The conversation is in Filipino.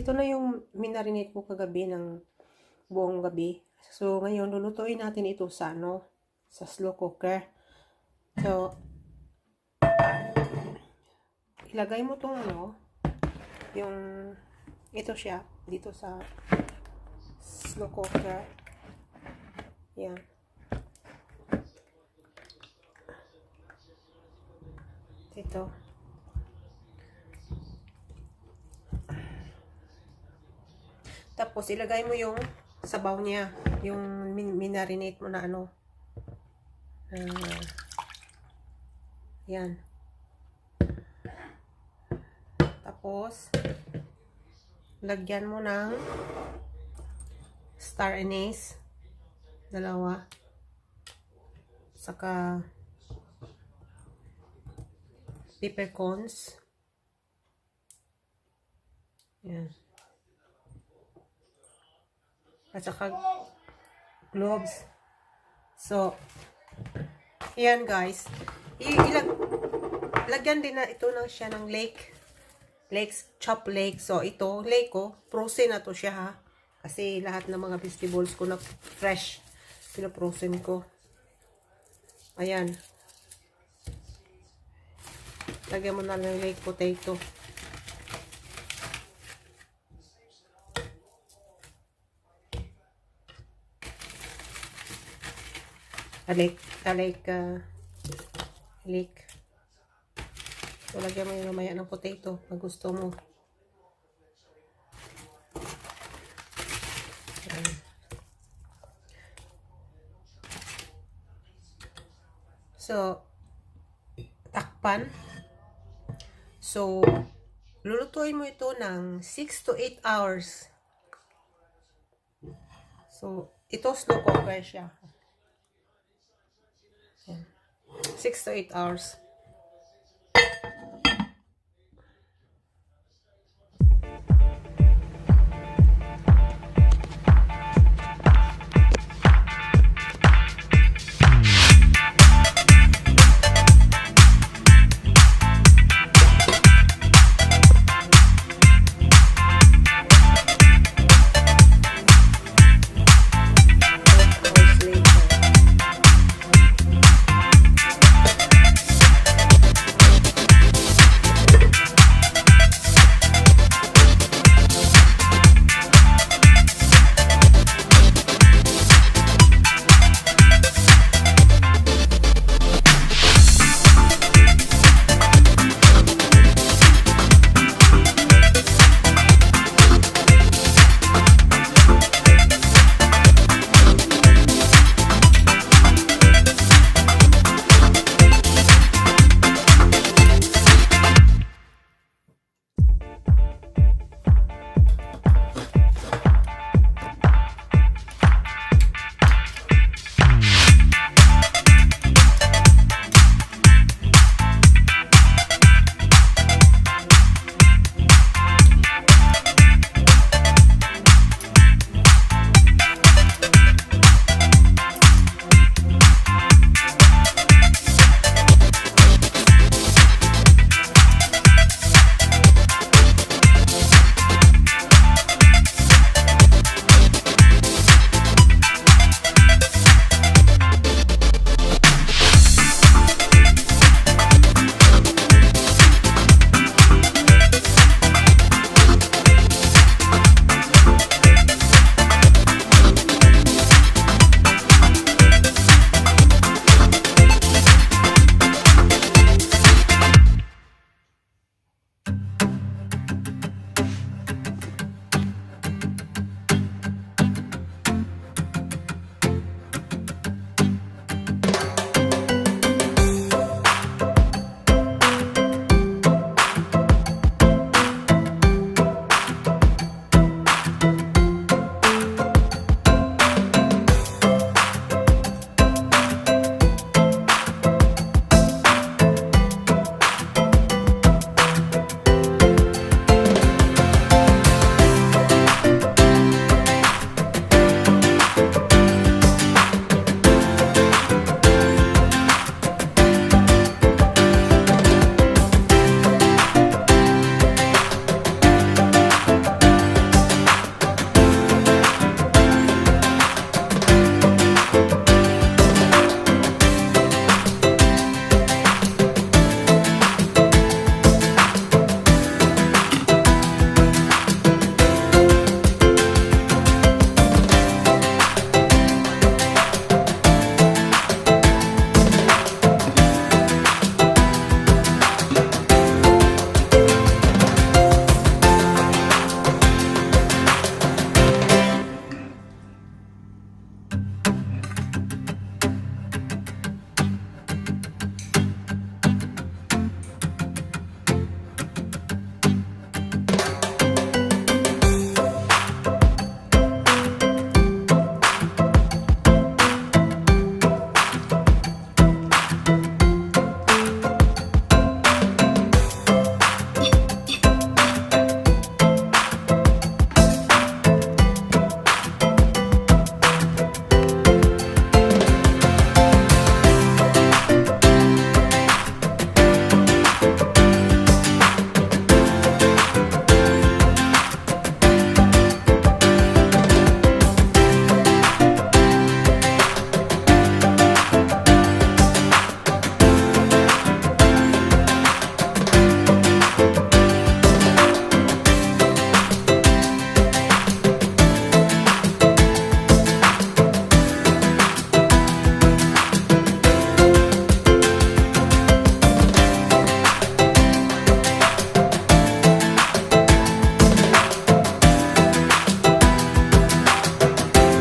ito na yung minarinate ko kagabi ng buong gabi. So, ngayon, lulutuin natin ito sa, sa slow cooker. So, ilagay mo itong, yung, ito siya, dito sa slow cooker. Yan. Ito. Tapos, ilagay mo yung sabaw niya. Yung minarinate mo na yan. Tapos, lagyan mo ng star anise. 2. Saka, peppercorns. Yan. At saka cloves. So, yan guys. Lagyan din na ito siya ng leek. Chopped leek. So, ito, leek ko, frozen na to siya ha. Kasi lahat ng mga vegetables ko na fresh. Pino-frozen ko. Ayan. Lagyan mo na ng leek potato. Leek. So, lagyan mo yung mamaya ng potato pag gusto mo. Ayan. So, takpan. So, lulutuin mo ito ng 6 to 8 hours. So, ito slow cooker siya. 6 to 8 hours.